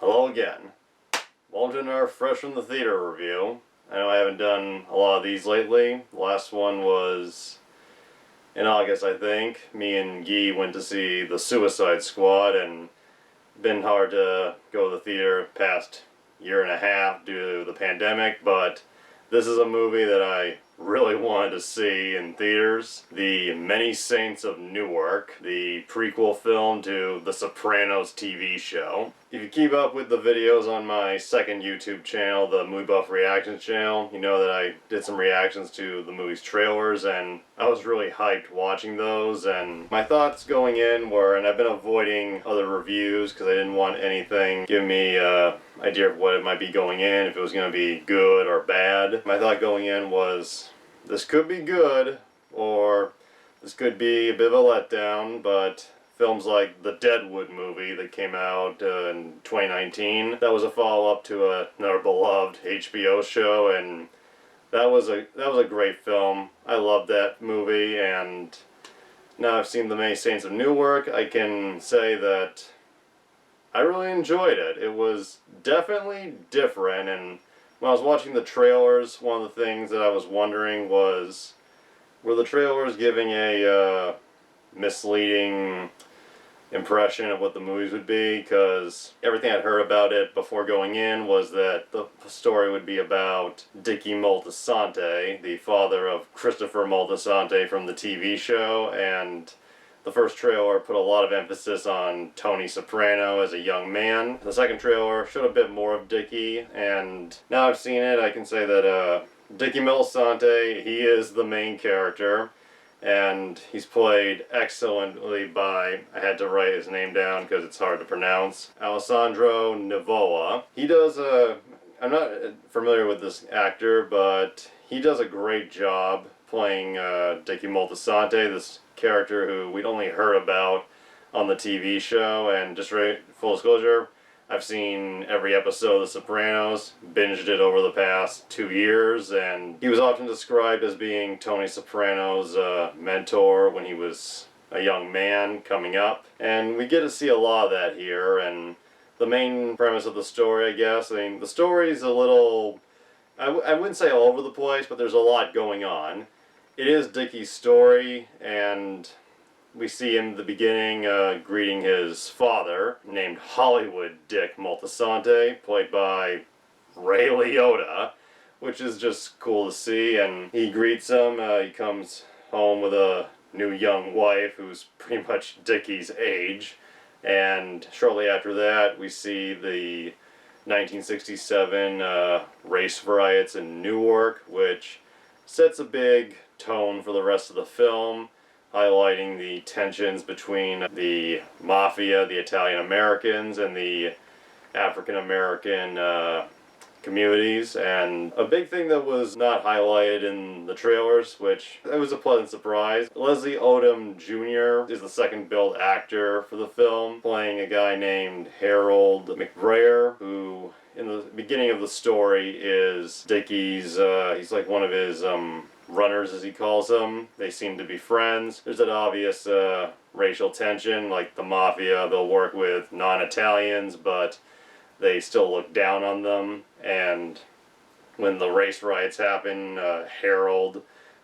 Hello again. Welcome to another Fresh from the Theater review. I know I haven't done a lot of these lately. The last one was in August, I think. Me and Guy went to see The Suicide Squad, and been hard to go to the theater past year and a half due to the pandemic, but this is a movie that I really wanted to see in theaters. The Many Saints of Newark, the prequel film to the Sopranos TV show. If you keep up with the videos on my second YouTube channel, the Movie Buff Reactions channel, you know that I did some reactions to the movie's trailers, and I was really hyped watching those, and my thoughts going in were, and I've been avoiding other reviews because I didn't want anything giving me an idea of what it might be going in, if it was going to be good or bad. My thought going in was, this could be good, or this could be a bit of a letdown, but films like the Deadwood movie that came out in 2019, that was a follow-up to another beloved HBO show, and that was a great film. I loved that movie, and now I've seen The Many Saints of Newark, I can say that I really enjoyed it. It was definitely different, and when I was watching the trailers, one of the things that I was wondering was, were the trailers giving a misleading impression of what the movies would be? Because everything I'd heard about it before going in was that the story would be about Dickie Moltisanti, the father of Christopher Moltisanti from the TV show, and the first trailer put a lot of emphasis on Tony Soprano as a young man. The second trailer showed a bit more of Dickie, and now I've seen it, I can say that Dickie Moltisanti, he is the main character, and he's played excellently by, I had to write his name down because it's hard to pronounce, Alessandro Nivola. He does I'm not familiar with this actor, but he does a great job playing Dickie Moltisanti, this character who we'd only heard about on the TV show. And just full disclosure, I've seen every episode of The Sopranos, binged it over the past 2 years, and he was often described as being Tony Soprano's mentor when he was a young man coming up. And we get to see a lot of that here, and the main premise of the story, I guess, I mean, the story's a little, I wouldn't say all over the place, but there's a lot going on. It is Dickie's story, and we see him at the beginning greeting his father, named Hollywood Dick Moltisanti, played by Ray Liotta, which is just cool to see. And he greets him. He comes home with a new young wife who's pretty much Dickie's age. And shortly after that, we see the 1967 race riots in Newark, which sets a big tone for the rest of the film, highlighting the tensions between the mafia, the Italian Americans, and the African American communities. And a big thing that was not highlighted in the trailers, which it was a pleasant surprise, Leslie Odom Jr. is the second billed actor for the film, playing a guy named Harold McBrayer, who in the beginning of the story is Dickie's, he's like one of his runners, as he calls them. They seem to be friends. There's an obvious racial tension, like the mafia, they'll work with non-Italians, but they still look down on them. And when the race riots happen, Harold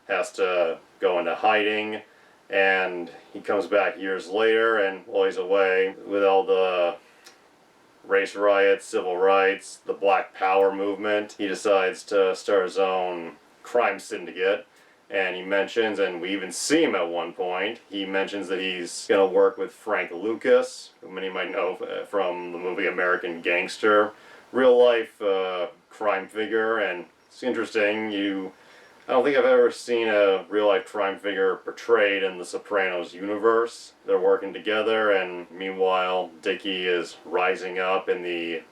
has to go into hiding, and he comes back years later, and while he's away with all the race riots, civil rights, the Black Power movement, he decides to start his own crime syndicate. And he mentions, and we even see him at one point, he mentions that he's going to work with Frank Lucas, who many might know from the movie American Gangster, real life crime figure. And it's interesting, I don't think I've ever seen a real life crime figure portrayed in the Sopranos universe. They're working together, and meanwhile Dickie is rising up in the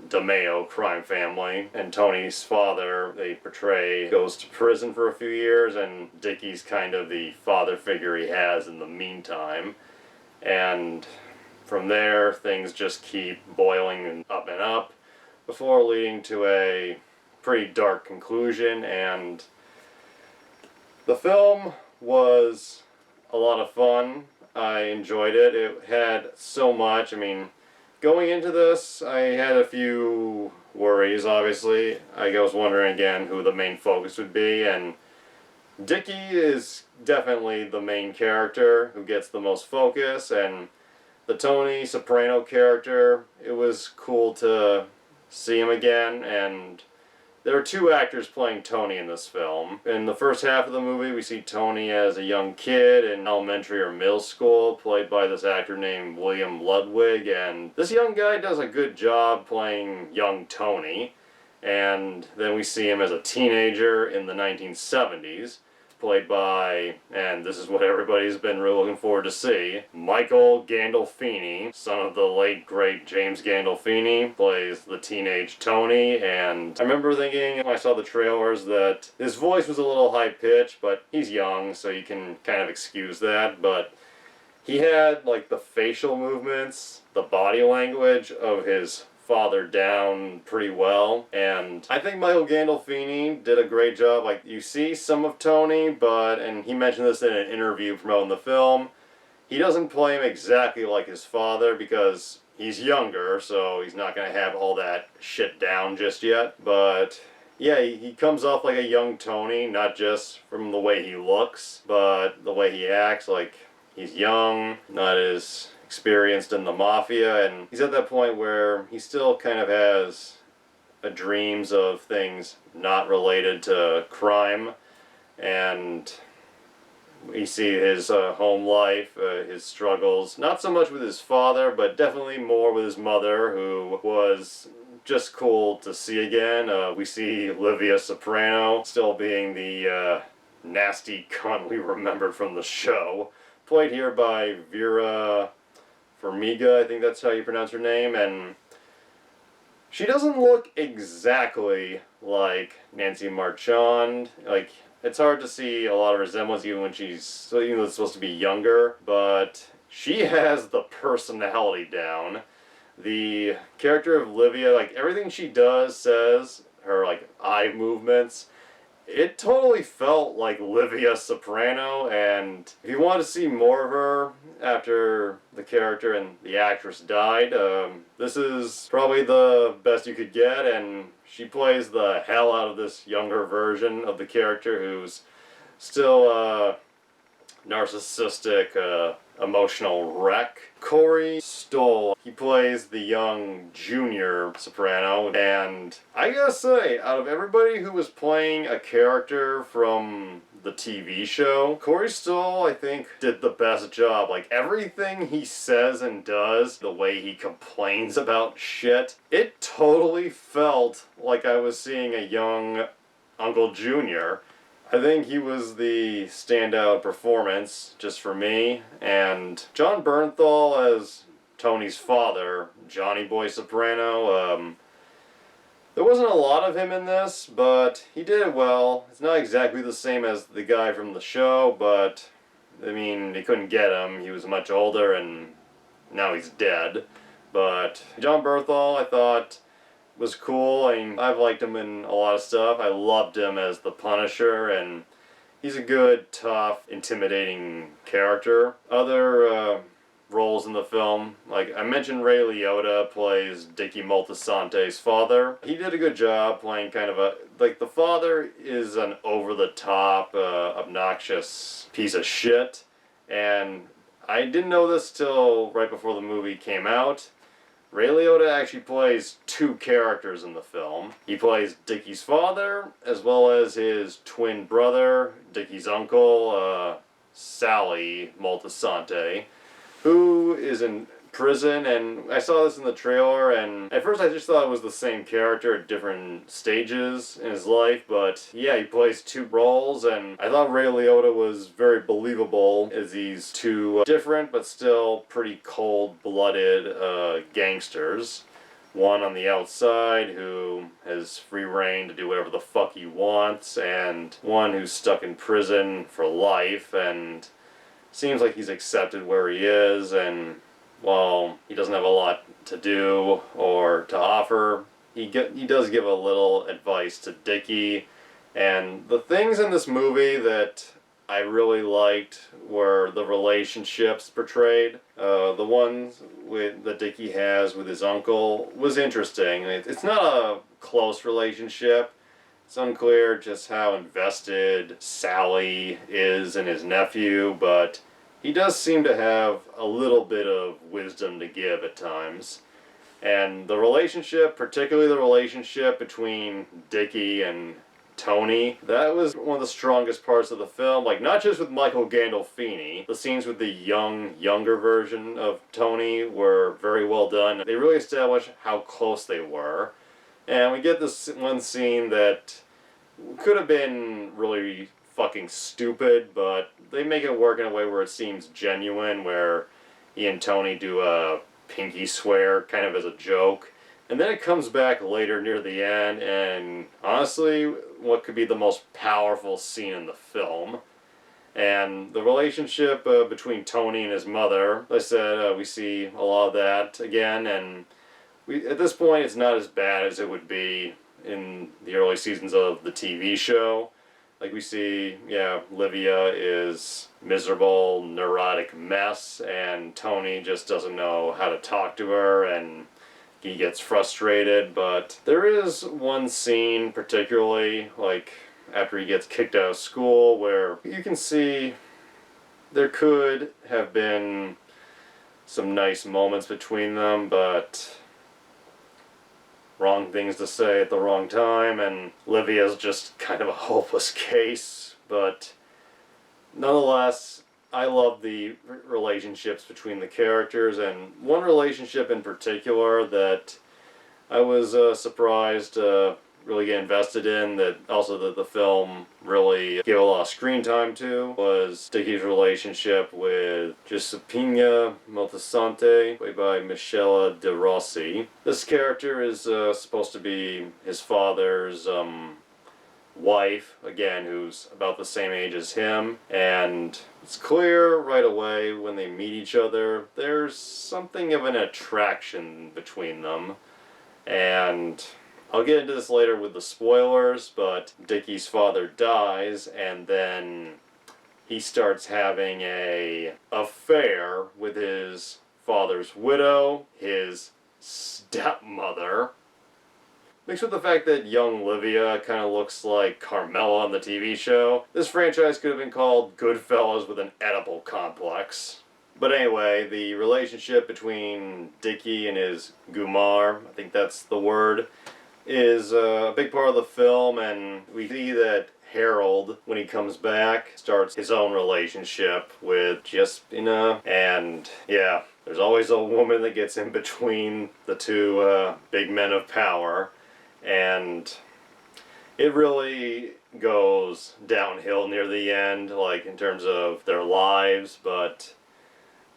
DeMeo crime family, and Tony's father, they portray, goes to prison for a few years, and Dickie's kind of the father figure he has in the meantime. And from there, things just keep boiling up before leading to a pretty dark conclusion. And the film was a lot of fun. I enjoyed it. It had so much. I mean, Going into this, I had a few worries, obviously. I was wondering again who the main focus would be, and Dickie is definitely the main character who gets the most focus, and the Tony Soprano character, it was cool to see him again, and there are two actors playing Tony in this film. In the first half of the movie, we see Tony as a young kid in elementary or middle school, played by this actor named William Ludwig, and this young guy does a good job playing young Tony. And then we see him as a teenager in the 1970s, played by, and this is what everybody's been really looking forward to see, Michael Gandolfini, son of the late great James Gandolfini, plays the teenage Tony. And I remember thinking when I saw the trailers that his voice was a little high-pitched, but he's young, so you can kind of excuse that. But he had like the facial movements, the body language of his father down pretty well, and I think Michael Gandolfini did a great job. Like, you see some of Tony, and he mentioned this in an interview promoting the film, he doesn't play him exactly like his father because he's younger, so he's not going to have all that shit down just yet. But yeah, he comes off like a young Tony, not just from the way he looks, but the way he acts. Like, he's young, not as experienced in the mafia, and he's at that point where he still kind of has dreams of things not related to crime, and we see his home life, his struggles, not so much with his father, but definitely more with his mother, who was just cool to see again. We see Livia Soprano still being the nasty cunt we remembered from the show, played here by Vera Farmiga, I think that's how you pronounce her name, and she doesn't look exactly like Nancy Marchand. Like, it's hard to see a lot of resemblance even when she's supposed to be younger, but she has the personality down. The character of Livia, like, everything she does, says, her, like, eye movements, it totally felt like Livia Soprano, and if you want to see more of her after the character and the actress died, this is probably the best you could get, and she plays the hell out of this younger version of the character who's still narcissistic, emotional wreck. Corey Stoll, he plays the young junior soprano, and I gotta say, out of everybody who was playing a character from the TV show, Corey Stoll, I think, did the best job. Like, everything he says and does, the way he complains about shit, it totally felt like I was seeing a young Uncle Junior. I think he was the standout performance, just for me, and John Bernthal as Tony's father, Johnny Boy Soprano, there wasn't a lot of him in this, but he did it well. It's not exactly the same as the guy from the show, but, I mean, they couldn't get him. He was much older, and now he's dead. But John Bernthal, I thought, was cool. I mean, I've liked him in a lot of stuff. I loved him as the Punisher, and he's a good, tough, intimidating character. Other roles in the film, like I mentioned, Ray Liotta plays Dickie Moltisante's father. He did a good job playing kind of a, like, the father is an over-the-top, obnoxious piece of shit, and I didn't know this till right before the movie came out. Ray Liotta actually plays two characters in the film. He plays Dickie's father, as well as his twin brother, Dickie's uncle, Sally Moltisanti, who is in prison, and I saw this in the trailer, and at first I just thought it was the same character at different stages in his life, but yeah, he plays two roles, and I thought Ray Liotta was very believable as these two different but still pretty cold-blooded gangsters. One on the outside who has free reign to do whatever the fuck he wants, and one who's stuck in prison for life, and seems like he's accepted where he is, and while he doesn't have a lot to do or to offer, he does give a little advice to Dickie. And the things in this movie that I really liked were the relationships portrayed. The ones that Dickie has with his uncle was interesting. It's not a close relationship. It's unclear just how invested Sally is in his nephew, but he does seem to have a little bit of wisdom to give at times. And the relationship, particularly the relationship between Dickie and Tony, that was one of the strongest parts of the film. Like, not just with Michael Gandolfini. The scenes with the younger version of Tony were very well done. They really established how close they were. And we get this one scene that could have been really fucking stupid, but they make it work in a way where it seems genuine, where he and Tony do a pinky swear kind of as a joke. And then it comes back later near the end, and honestly, what could be the most powerful scene in the film. And the relationship between Tony and his mother, like I said, we see a lot of that again, and at this point it's not as bad as it would be in the early seasons of the TV show. Like we see, Livia is miserable, neurotic mess, and Tony just doesn't know how to talk to her, and he gets frustrated. But there is one scene particularly, like after he gets kicked out of school, where you can see there could have been some nice moments between them, but wrong things to say at the wrong time, and Livia's just kind of a hopeless case. But nonetheless, I love the relationships between the characters, and one relationship in particular that I was surprised really get invested in, that also that the film really gave a lot of screen time to, was Dickie's relationship with Giuseppina Moltisanti, played by Michela De Rossi. This character is supposed to be his father's wife, again, who's about the same age as him, and it's clear right away when they meet each other there's something of an attraction between them. And I'll get into this later with the spoilers, but Dickie's father dies, and then he starts having an affair with his father's widow, his stepmother, mixed with the fact that young Livia kind of looks like Carmela on the TV show. This franchise could have been called Goodfellas with an Oedipal complex. But anyway, the relationship between Dickie and his Gumar, I think that's the word, is a big part of the film, and we see that Harold, when he comes back, starts his own relationship with Giuseppina, and there's always a woman that gets in between the two big men of power, and it really goes downhill near the end, like in terms of their lives. But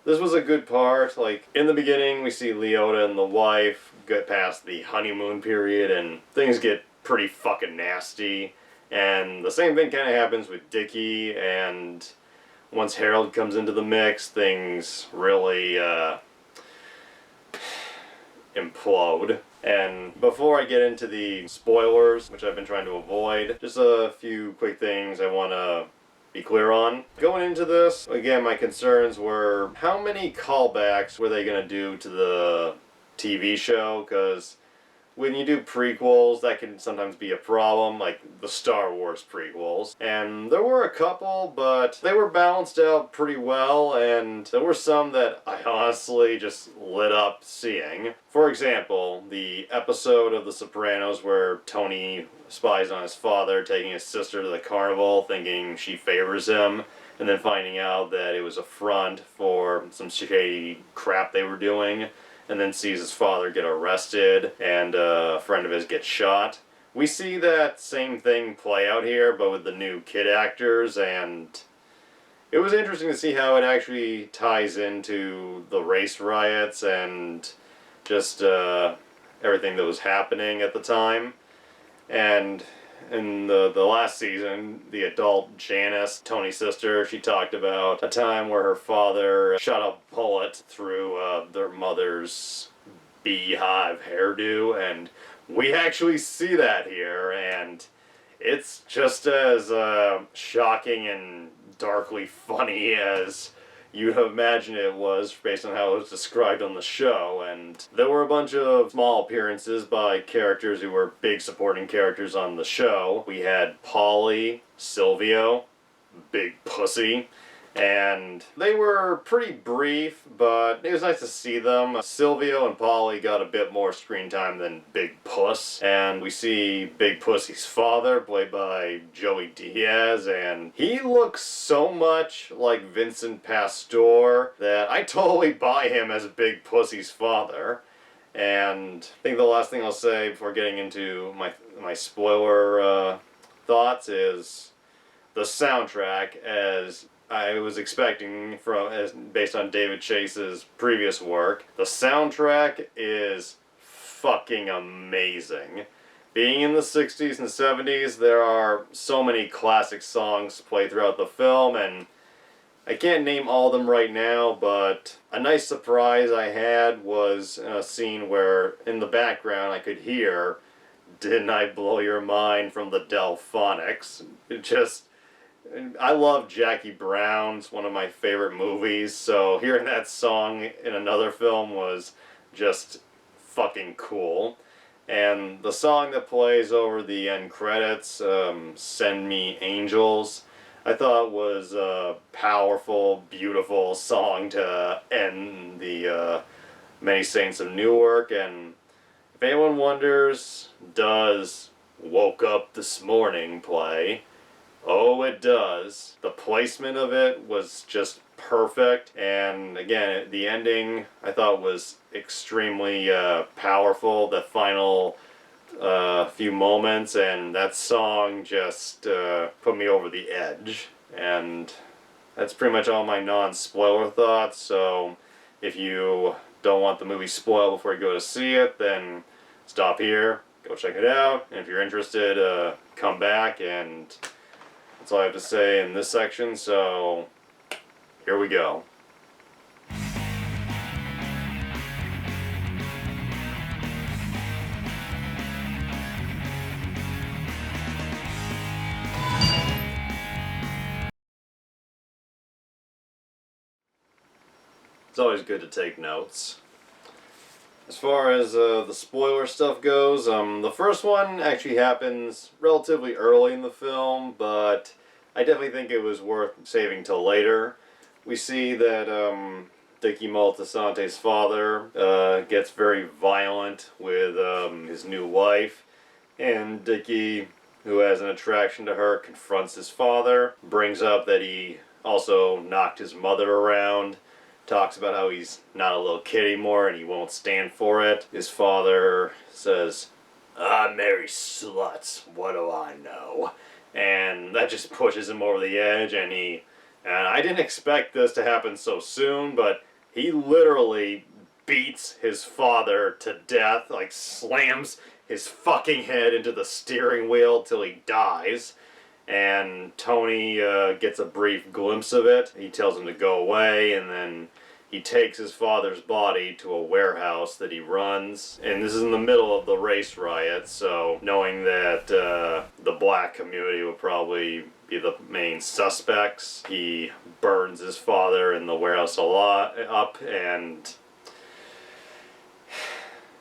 this was a good part. Like in the beginning we see Liotta and the wife get past the honeymoon period and things get pretty fucking nasty, and the same thing kind of happens with Dickie, and once Harold comes into the mix things really implode. And before I get into the spoilers, which I've been trying to avoid, just a few quick things I want to be clear on. Going into this, again, my concerns were how many callbacks were they going to do to the TV show, because when you do prequels, that can sometimes be a problem, like the Star Wars prequels. And there were a couple, but they were balanced out pretty well, and there were some that I honestly just lit up seeing. For example, the episode of The Sopranos where Tony spies on his father, taking his sister to the carnival, thinking she favors him, and then finding out that it was a front for some shady crap they were doing, and then sees his father get arrested and a friend of his get shot. We see that same thing play out here, but with the new kid actors, and it was interesting to see how it actually ties into the race riots and just everything that was happening at the time. And in the last season, the adult Janice, Tony's sister, she talked about a time where her father shot a bullet through their mother's beehive hairdo, and we actually see that here, and it's just as shocking and darkly funny as you'd imagine it was based on how it was described on the show. And there were a bunch of small appearances by characters who were big supporting characters on the show. We had Polly, Silvio, Big Pussy, and they were pretty brief, but it was nice to see them. Silvio and Polly got a bit more screen time than Big Puss, and we see Big Pussy's father, played by Joey Diaz, and he looks so much like Vincent Pastore that I totally buy him as Big Pussy's father. And I think the last thing I'll say before getting into my spoiler thoughts is the soundtrack, as I was expecting based on David Chase's previous work. The soundtrack is fucking amazing. Being in the 60s and 70s, there are so many classic songs played throughout the film, and I can't name all of them right now, but a nice surprise I had was a scene where in the background I could hear "Didn't I Blow Your Mind" from the Delphonics. I love Jackie Brown's one of my favorite movies, so hearing that song in another film was just fucking cool. And the song that plays over the end credits, "Send Me Angels," I thought was a powerful, beautiful song to end the Many Saints of Newark. And if anyone wonders, does "Woke Up This Morning" play? Oh, it does. The placement of it was just perfect, and again, the ending I thought was extremely powerful. The final few moments, and that song just put me over the edge. And that's pretty much all my non-spoiler thoughts, so if you don't want the movie spoiled before you go to see it, then stop here, go check it out, and if you're interested, come back. And that's all I have to say in this section, so here we go. It's always good to take notes. As far as the spoiler stuff goes, the first one actually happens relatively early in the film, but I definitely think it was worth saving till later. We see that Dickie Moltisante's father gets very violent with his new wife, and Dickie, who has an attraction to her, confronts his father, brings up that he also knocked his mother around, talks about how he's not a little kid anymore and he won't stand for it. His father says, "I marry sluts, what do I know?" And that just pushes him over the edge, and I didn't expect this to happen so soon, but he literally beats his father to death, like slams his fucking head into the steering wheel till he dies. And Tony gets a brief glimpse of it. He tells him to go away, and then he takes his father's body to a warehouse that he runs. And this is in the middle of the race riot, so knowing that the black community would probably be the main suspects, he burns his father in the warehouse up, and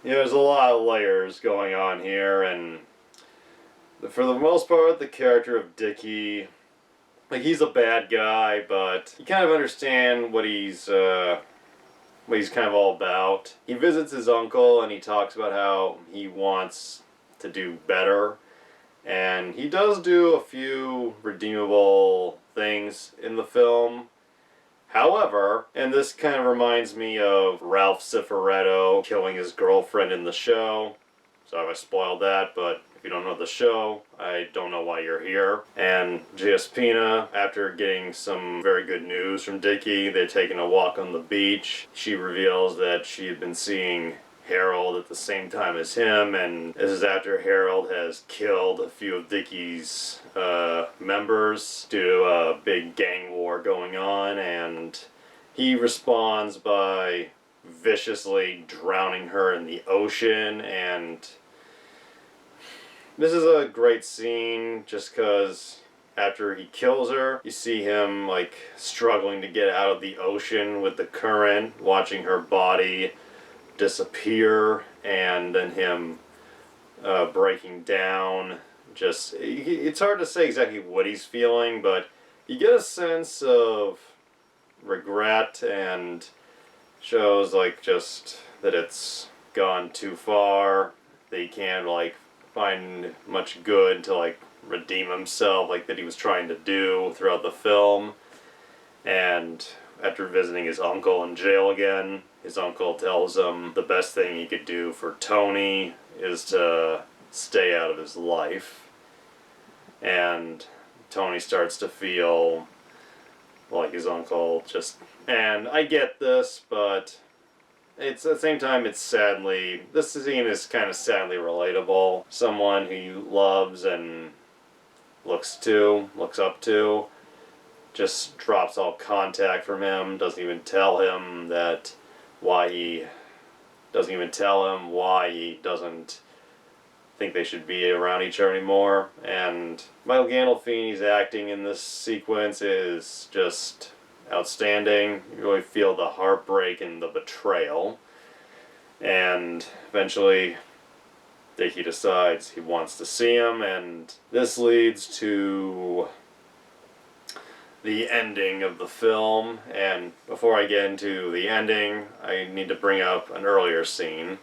there's a lot of layers going on here. And for the most part, the character of Dickie, like, he's a bad guy, but you kind of understand what he's kind of all about. He visits his uncle, and he talks about how he wants to do better, and he does do a few redeemable things in the film. However, and this kind of reminds me of Ralph Cifaretto killing his girlfriend in the show. Sorry if I spoiled that, but if you don't know the show, I don't know why you're here. And Giaspina, after getting some very good news from Dickie, they're taking a walk on the beach. She reveals that she had been seeing Harold at the same time as him, and this is after Harold has killed a few of Dickie's members due to a big gang war going on, and he responds by viciously drowning her in the ocean. And This is a great scene just because after he kills her, you see him like struggling to get out of the ocean with the current, watching her body disappear, and then him breaking down. Just, it's hard to say exactly what he's feeling, but you get a sense of regret, and shows like just that it's gone too far, that he can't like find much good to like redeem himself like that he was trying to do throughout the film. And after visiting his uncle in jail again, his uncle tells him the best thing he could do for Tony is to stay out of his life. And Tony starts to feel like his uncle just... And I get this, but it's at the same time, it's sadly... This scene is kind of sadly relatable. Someone who you loves and looks up to, just drops all contact from him, doesn't even tell him why he doesn't think they should be around each other anymore. And Michael Gandolfini's acting in this sequence is just outstanding. You really feel the heartbreak and the betrayal. And eventually Dickie decides he wants to see him, and this leads to the ending of the film. And before I get into the ending, I need to bring up an earlier scene.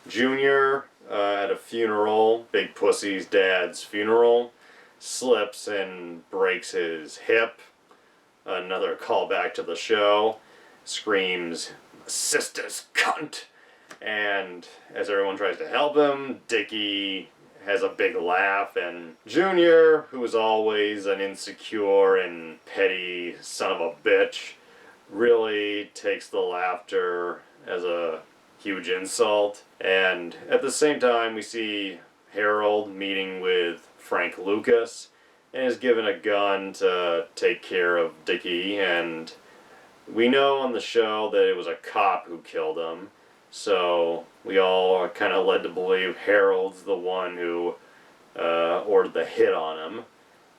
Junior, at a funeral, Big Pussy's dad's funeral, slips and breaks his hip. Another callback to the show. Screams, "Sister's cunt!" And as everyone tries to help him, Dickie has a big laugh, and Junior, who is always an insecure and petty son of a bitch, really takes the laughter as a huge insult. And at the same time, we see Harold meeting with Frank Lucas and is given a gun to take care of Dickie, and we know on the show that it was a cop who killed him. So we all are kind of led to believe Harold's the one who ordered the hit on him.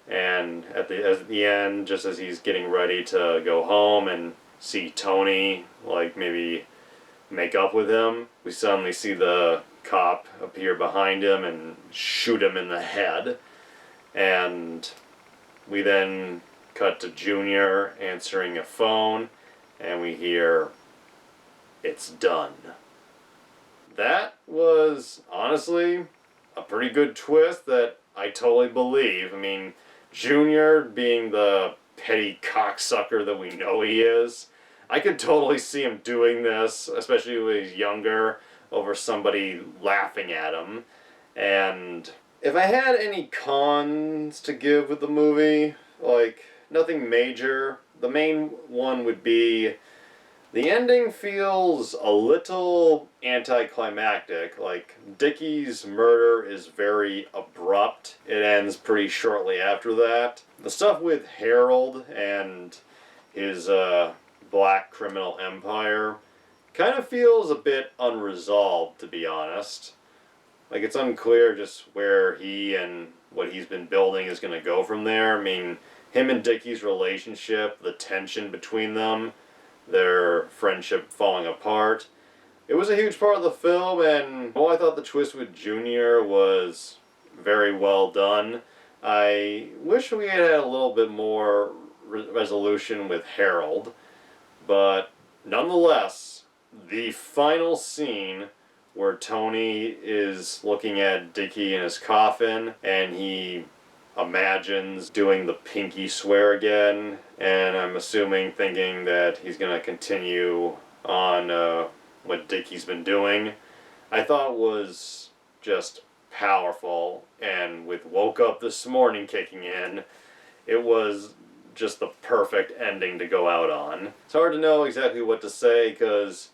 And at the end, just as he's getting ready to go home and see Tony, like maybe make up with him, we suddenly see the cop appear behind him and shoot him in the head. And we then cut to Junior answering a phone, and we hear, "It's done." That was, honestly, a pretty good twist that I totally believe. I mean, Junior being the petty cocksucker that we know he is, I could totally see him doing this, especially when he's younger, over somebody laughing at him. And if I had any cons to give with the movie, like, nothing major, the main one would be the ending feels a little anticlimactic. Like, Dickie's murder is very abrupt. It ends pretty shortly after that. The stuff with Harold and his black criminal empire kind of feels a bit unresolved, to be honest. Like, it's unclear just where he and what he's been building is going to go from there. I mean, him and Dickie's relationship, the tension between them, their friendship falling apart. It was a huge part of the film, and I thought the twist with Junior was very well done. I wish we had a little bit more resolution with Harold, but nonetheless, the final scene where Tony is looking at Dickie in his coffin, and he imagines doing the pinky swear again, and I'm assuming thinking that he's going to continue on what Dickie's been doing, I thought was just powerful. And with Woke Up This Morning kicking in, it was just the perfect ending to go out on. It's hard to know exactly what to say, because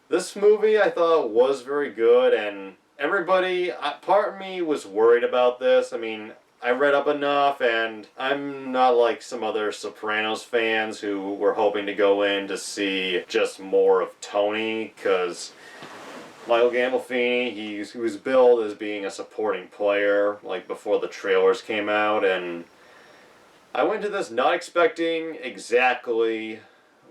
this movie I thought was very good, and everybody, part of me was worried about this. I mean, I read up enough, and I'm not like some other Sopranos fans who were hoping to go in to see just more of Tony, because Michael Gandolfini, he was billed as being a supporting player, like, before the trailers came out, and I went to this not expecting exactly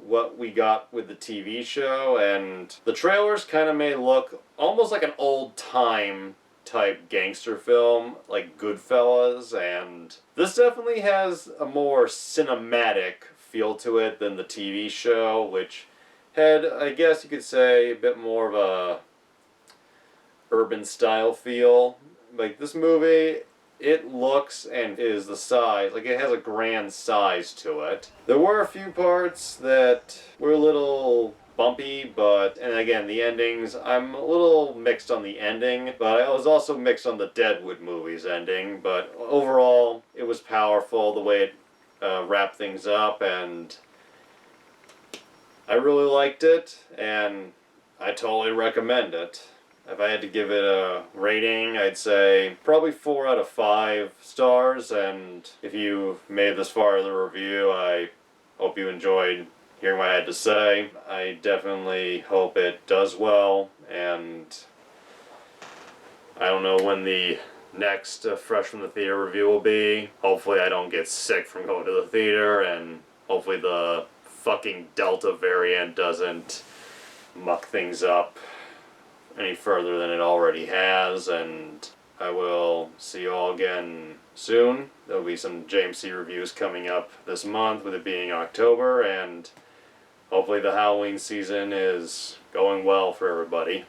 what we got with the TV show, and the trailers kind of made it look almost like an old-time type gangster film, like Goodfellas, and this definitely has a more cinematic feel to it than the TV show, which had, I guess you could say, a bit more of a urban style feel. Like, this movie, it looks and is the size, like, it has a grand size to it. There were a few parts that were a little bumpy, but, and again, the endings, I'm a little mixed on the ending, but I was also mixed on the Deadwood movies ending, but overall, it was powerful the way it wrapped things up, and I really liked it, and I totally recommend it. If I had to give it a rating, I'd say probably 4 out of 5 stars, and if you made it this far in the review, I hope you enjoyed hearing what I had to say. I definitely hope it does well, and I don't know when the next Fresh from the Theater review will be. Hopefully I don't get sick from going to the theater, and hopefully the fucking Delta variant doesn't muck things up any further than it already has, and I will see you all again soon. There'll be some JMC reviews coming up this month, with it being October, and hopefully the Halloween season is going well for everybody.